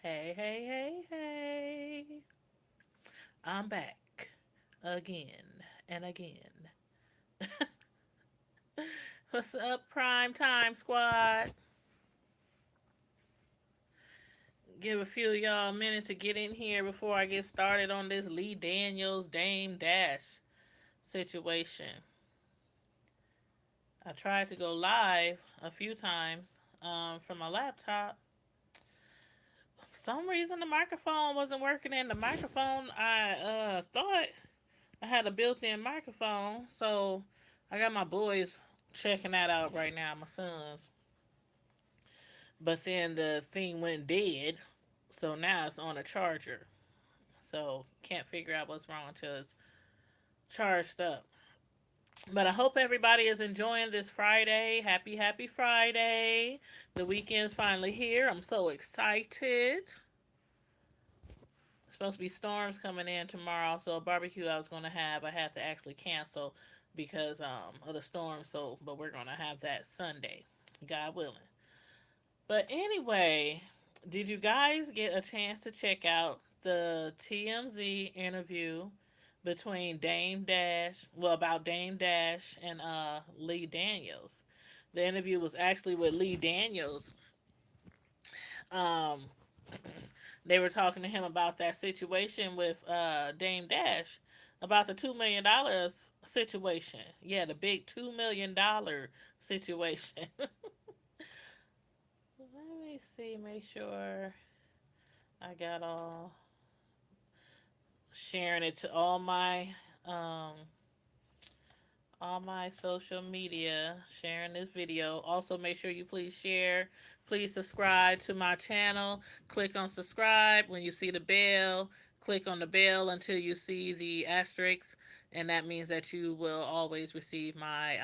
Hey, hey, hey, hey. I'm back again and again. What's up, Prime Time Squad? Give a few of y'all a minute to get in here before I get started on this Lee Daniels Dame Dash situation. I tried to go live a few times from my laptop. For some reason the microphone wasn't working, and the microphone I thought I had a built-in microphone, so I got my boys checking that out right now, my sons. But then the thing went dead, so now it's on a charger. So can't figure out what's wrong until it's charged up. But I hope everybody is enjoying this Friday. Happy, happy Friday. The weekend's finally here. I'm so excited. Supposed to be storms coming in tomorrow, so a barbecue I was gonna have I had to actually cancel because of the storm. So, but we're gonna have that Sunday, God willing. But anyway, did you guys get a chance to check out the TMZ interview between Dame Dash? Well, about Dame Dash and Lee Daniels. The interview was actually with Lee Daniels. Um, they were talking to him about that situation with Dame Dash, about the $2 million situation. Yeah, the big $2 million situation. Let me see, make sure I got sharing it to um all my social media, sharing this video. Also, make sure you please share. Please subscribe to my channel. Click on subscribe. When you see the bell, click on the bell until you see the asterisk, and that means that you will always receive my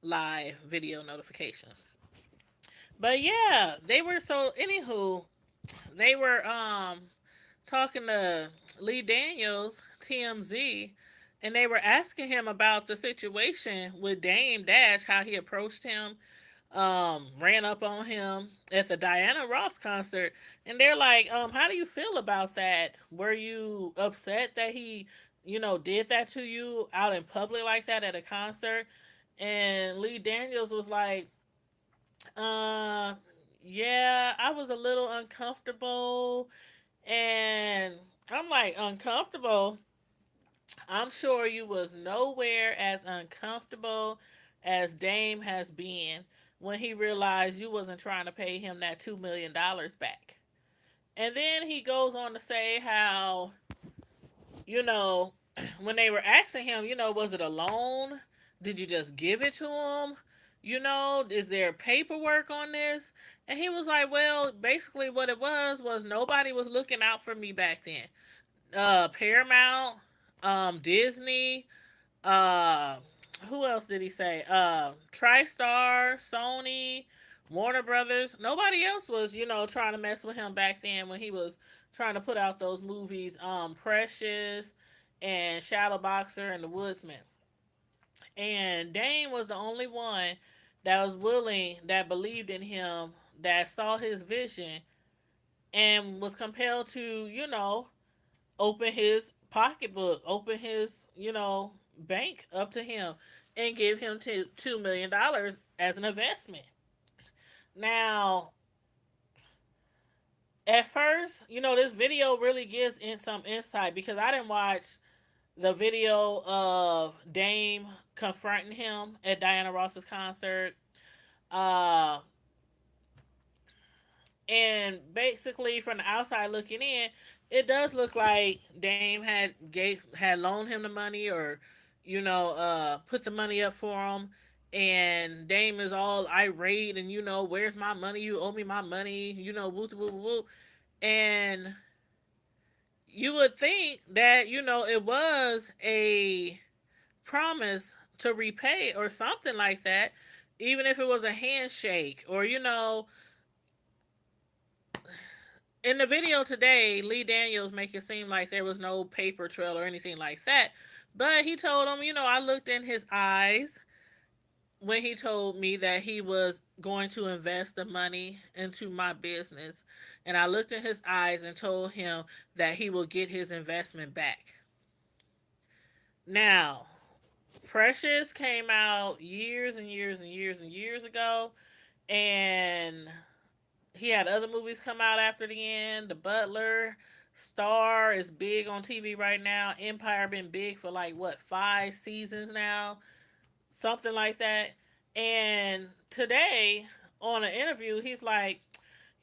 live video notifications. But yeah, they were so. Anywho, they were talking to Lee Daniels, TMZ, and they were asking him about the situation with Dame Dash, how he approached him, ran up on him at the Diana Ross concert, and they're like, how do you feel about that? Were you upset that he, did that to you out in public like that at a concert? And Lee Daniels was like, uh, yeah, I was a little uncomfortable, and I'm like, uncomfortable? I'm sure you was nowhere as uncomfortable as Dame has been when he realized you wasn't trying to pay him that $2 million back. And then he goes on to say how, you know, when they were asking him, was it a loan? Did you just give it to him? Is there paperwork on this? And he was like, well, basically what it was nobody was looking out for me back then. Paramount, Disney, uh, who else did he say? TriStar, Sony, Warner Brothers. Nobody else was, trying to mess with him back then when he was trying to put out those movies, Precious and Shadowboxer and The Woodsman. And Dane was the only one that was willing, that believed in him, that saw his vision, and was compelled to, open his pocketbook, open his, bank up to him, and give him $2 million as an investment. Now, at first, this video really gives in some insight because I didn't watch the video of Dame confronting him at Diana Ross's concert. Uh, and basically, from the outside looking in, it does look like Dame had loaned him the money, or put the money up for him, and Dame is all irate and, where's my money? You owe me my money. Woo woo woo. And you would think that it was a promise to repay or something like that, even if it was a handshake, or in the video today, Lee Daniels make it seem like there was no paper trail or anything like that. But he told him, I looked in his eyes when he told me that he was going to invest the money into my business. And I looked in his eyes and told him that he will get his investment back. Now, Precious came out years and years and years and years ago, and he had other movies come out after the end. The Butler, Star is big on TV right now. Empire been big for like what 5 seasons now, something like that. And today on an interview, he's like,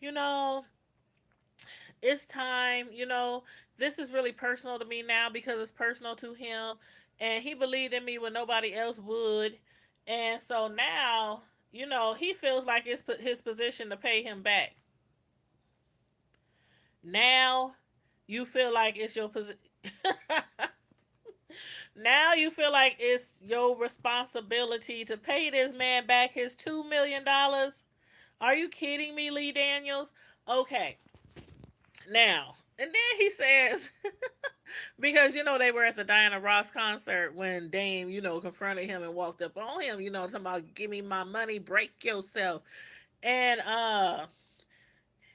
you know, it's time. This is really personal to me now because it's personal to him, and he believed in me when nobody else would, and so now, he feels like it's his position to pay him back. Now you feel like it's your position. Now you feel like it's your responsibility to pay this man back his $2 million. Are you kidding me, Lee Daniels? Okay, now and then he says, because they were at the Diana Ross concert when Dame confronted him and walked up on him, talking about give me my money, break yourself, and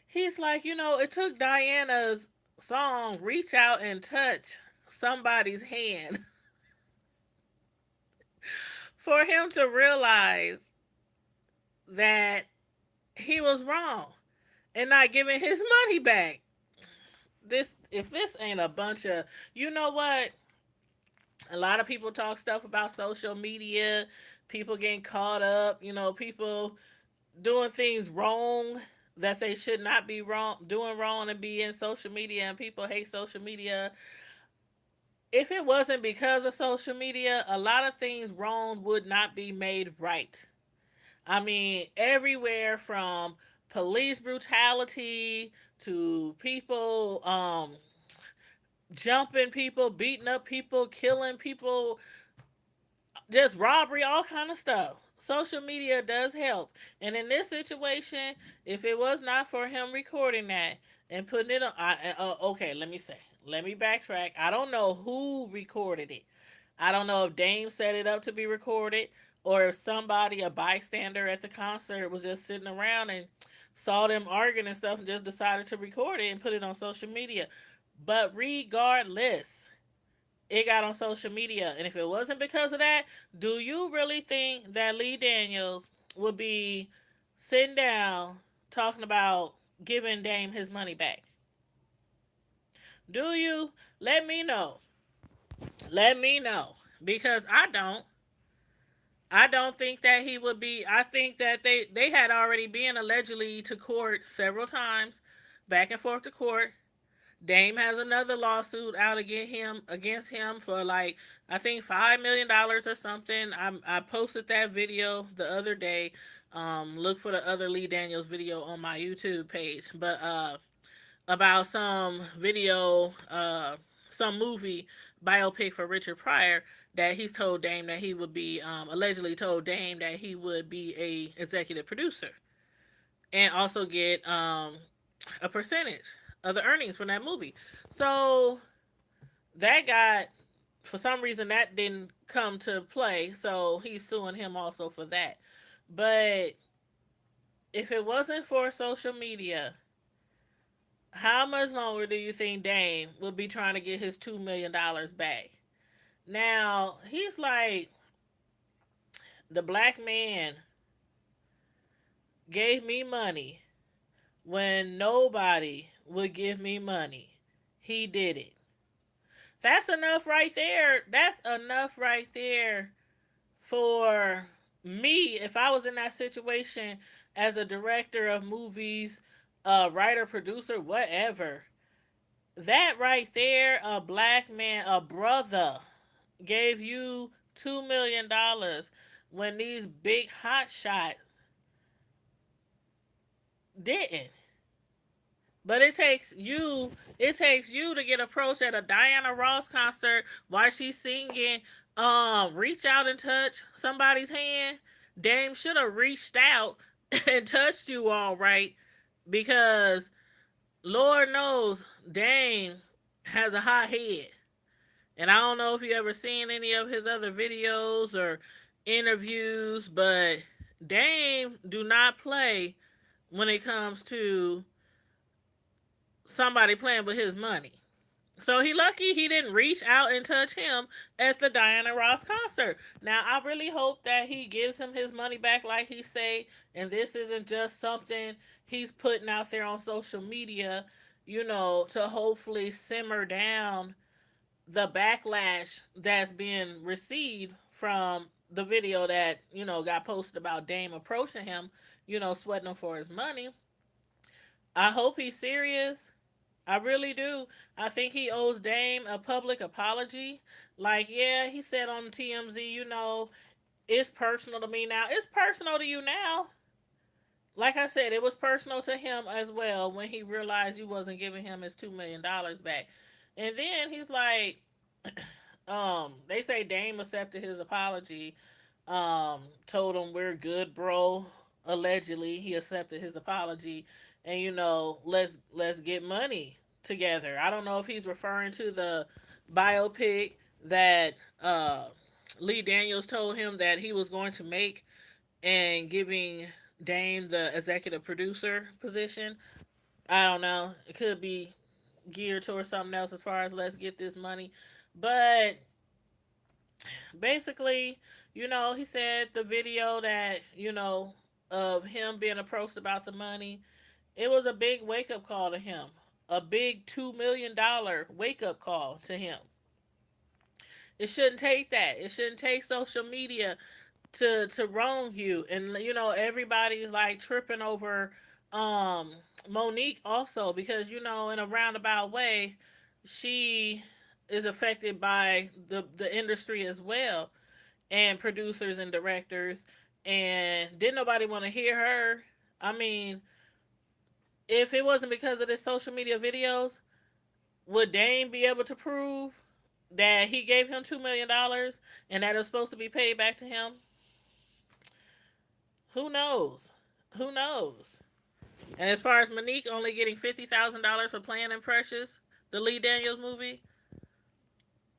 he's like, it took Diana's song "Reach Out and Touch Somebody's Hand" for him to realize that he was wrong and not giving his money back. If this ain't a bunch of, what, a lot of people talk stuff about social media, people getting caught up, people doing things wrong that they should not be doing wrong and be in social media, and people hate social media. If it wasn't because of social media, a lot of things wrong would not be made right. I mean, everywhere from police brutality to people jumping people, beating up people, killing people, just robbery, all kind of stuff. Social media does help. And in this situation, if it was not for him recording that and putting it on, okay, let me backtrack. I don't know who recorded it. I don't know if Dame set it up to be recorded, or if somebody, a bystander at the concert, was just sitting around and saw them arguing and stuff and just decided to record it and put it on social media. But regardless, it got on social media. And if it wasn't because of that, do you really think that Lee Daniels would be sitting down talking about giving Dame his money back? Do you? Let me know. Let me know. Because I don't. I don't think that he would be. I think that they had already been allegedly to court several times, back and forth to court. Dame has another lawsuit out against him for like, I think $5 million or something. I posted that video the other day. Look for the other Lee Daniels video on my YouTube page. But about some video, some movie biopic for Richard Pryor, that he's told Dame that he would be, allegedly told Dame that he would be a executive producer and also get a percentage of the earnings from that movie. So that got, for some reason, that didn't come to play. So he's suing him also for that. But if it wasn't for social media, how much longer do you think Dame would be trying to get his $2 million back? Now, he's like, the black man gave me money when nobody would give me money. He did it. That's enough right there. That's enough right there for me, if I was in that situation as a director of movies, a writer, producer, whatever. That right there, a black man, a brother, gave you $2 million when these big hot shots didn't. But it takes you to get approached at a Diana Ross concert while she's singing Reach Out and Touch Somebody's Hand. Dame should have reached out and touched you all right, because Lord knows Dame has a hot head. And I don't know if you ever seen any of his other videos or interviews, but Dame do not play when it comes to somebody playing with his money. So he lucky he didn't reach out and touch him at the Diana Ross concert. Now I really hope that he gives him his money back like he say, and this isn't just something he's putting out there on social media, to hopefully simmer down the backlash that's being received from the video that, got posted about Dame approaching him, sweating him for his money. I hope he's serious. I really do. I think he owes Dame a public apology. Like, yeah, he said on TMZ, it's personal to me now. It's personal to you now. Like I said, it was personal to him as well when he realized you wasn't giving him his $2 million back. And then he's like, they say Dame accepted his apology. Told him we're good, bro. Allegedly, he accepted his apology, and let's get money together. I don't know if he's referring to the biopic that Lee Daniels told him that he was going to make, and giving Dame the executive producer position. I don't know. It could be geared towards something else as far as let's get this money. But basically, he said the video that, of him being approached about the money, it was a big wake up call to him. A big $2 million wake up call to him. It shouldn't take that. It shouldn't take social media to wrong you. And everybody's like tripping over Monique also, because in a roundabout way she is affected by the industry as well, and producers and directors, and didn't nobody want to hear her. I mean, if it wasn't because of the social media videos, would Dame be able to prove that he gave him $2 million and that it was supposed to be paid back to him? Who knows? Who knows? And as far as Monique only getting $50,000 for playing in Precious, the Lee Daniels movie,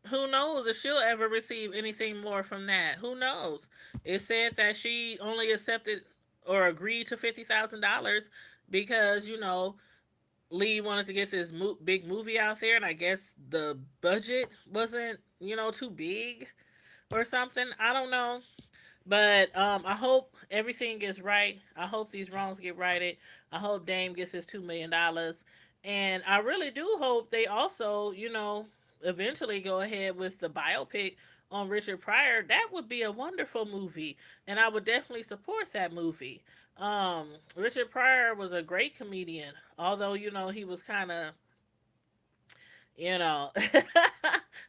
who knows if she'll ever receive anything more from that? Who knows? It said that she only accepted or agreed to $50,000 because Lee wanted to get this big movie out there, and I guess the budget wasn't too big or something. I don't know. But I hope everything gets right. I hope these wrongs get righted. I hope Dame gets his $2 million, and I really do hope they also, eventually go ahead with the biopic on Richard Pryor. That would be a wonderful movie, and I would definitely support that movie. Richard Pryor was a great comedian, although he was kind of you know,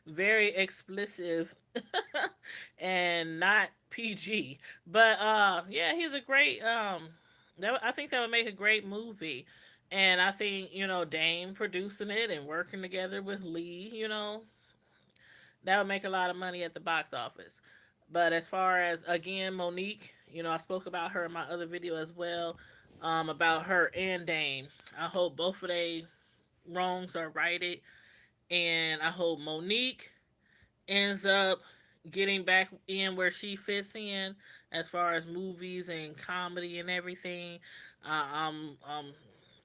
very explicit and not PG. But yeah, he's a great I think that would make a great movie. And I think, Dame producing it and working together with Lee, that would make a lot of money at the box office. But as far as, again, Monique, I spoke about her in my other video as well, about her and Dame. I hope both of their wrongs are righted, and I hope Monique ends up getting back in where she fits in as far as movies and comedy and everything. I'm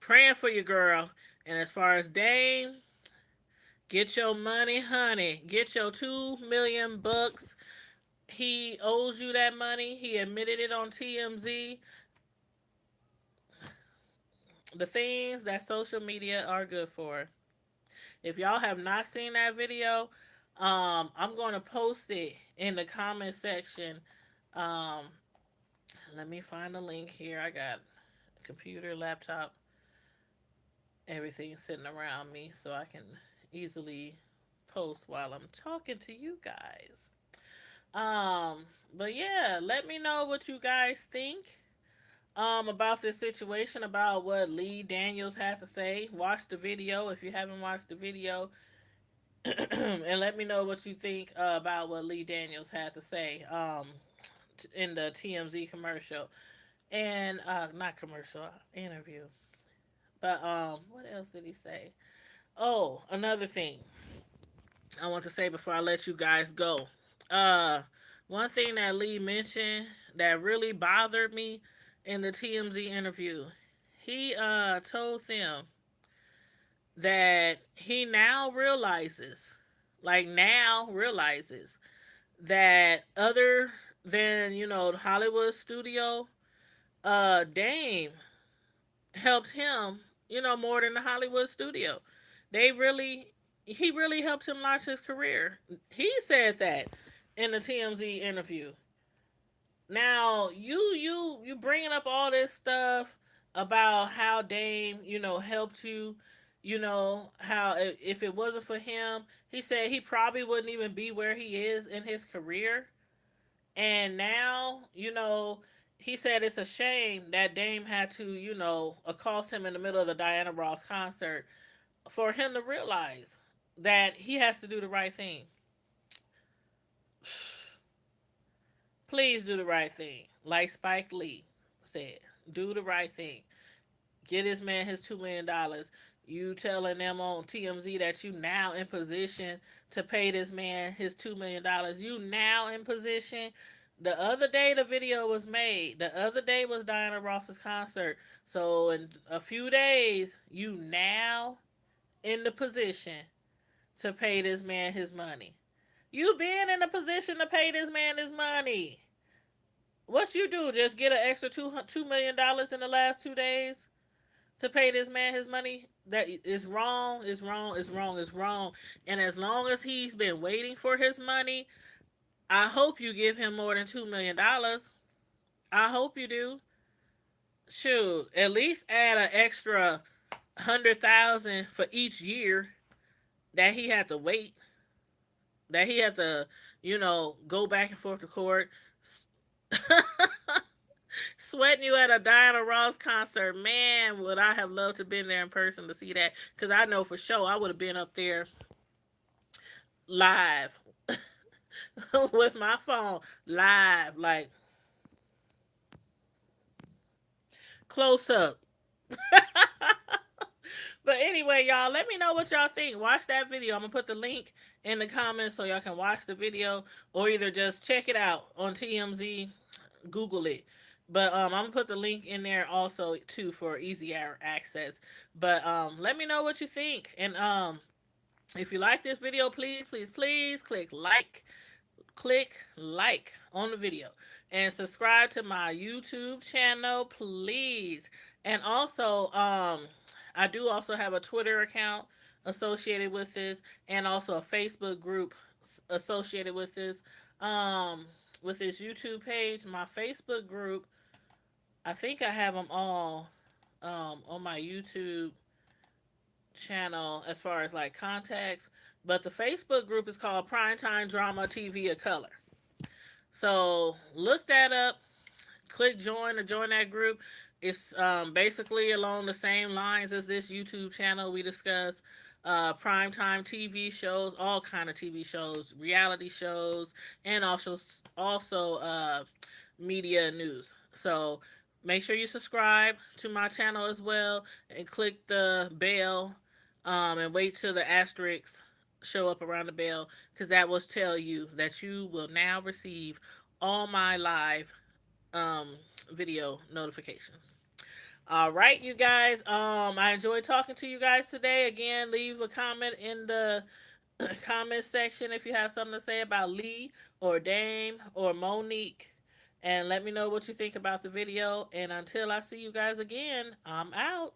praying for you, girl. And as far as Dame, get your money, honey. Get your $2 million. He owes you that money. He admitted it on TMZ. The things that social media are good for. If y'all have not seen that video, I'm going to post it in the comment section. Um, Let me find the link here. I got a computer, laptop, everything sitting around me so I can easily post while I'm talking to you guys. But yeah, let me know what you guys think about this situation, about what Lee Daniels had to say. Watch the video if you haven't watched the video, and let me know what you think about what Lee Daniels had to say in the TMZ commercial, and not commercial, interview. But what else did he say? Oh, another thing I want to say before I let you guys go. Uh one thing that Lee mentioned that really bothered me in the TMZ interview, he told them that he now realizes that other than, the Hollywood studio, Dame helped him, more than the Hollywood studio. They really He really helped him launch his career. He said that in the TMZ interview. Now, you bringing up all this stuff about how Dame, helped you, how if it wasn't for him, he said he probably wouldn't even be where he is in his career. And now, he said it's a shame that Dame had to, accost him in the middle of the Diana Ross concert for him to realize that he has to do the right thing. Please do the right thing. Like Spike Lee said, do the right thing. Get this man his $2 million. You telling them on TMZ that you now in position to pay this man his $2 million. You now in position. The other day the video was made. The other day was Diana Ross's concert. So in a few days, you now in the position to pay this man his money. You been in a position to pay this man his money. What you do? Just get an extra $2 million in the last 2 days to pay this man his money? That is wrong. Is wrong. Is wrong. Is wrong. And as long as he's been waiting for his money, I hope you give him more than $2 million. I hope you do. Shoot, at least add an extra 100,000 for each year that he had to wait. That he had to, go back and forth to court. Sweating you at a Diana Ross concert. Man, would I have loved to have been there in person to see that. Because I know for sure I would have been up there live with my phone live, like close up. But anyway, y'all, let me know what y'all think. Watch that video. I'm going to put the link in the comments so y'all can watch the video or either just check it out on TMZ, Google it. But I'm going to put the link in there also, too, for easier access. But let me know what you think. And if you like this video, please, please, please click like on the video and subscribe to my YouTube channel, please. And also, I do also have a Twitter account associated with this, and also a Facebook group associated with this. With this YouTube page, my Facebook group, I think I have them all on my YouTube channel as far as like contacts. But the Facebook group is called Primetime Drama TV of Color. So look that up. Click join to join that group. It's basically along the same lines as this YouTube channel. We discuss primetime TV shows, all kind of TV shows, reality shows, and also media news. So make sure you subscribe to my channel as well, and click the bell, and wait till the asterisks show up around the bell, because that will tell you that you will now receive all my live video notifications. All right, you guys. I enjoyed talking to you guys today. Again, leave a comment in the comment section if you have something to say about Lee or Dame or Monique, and let me know what you think about the video. And until I see you guys again, I'm out.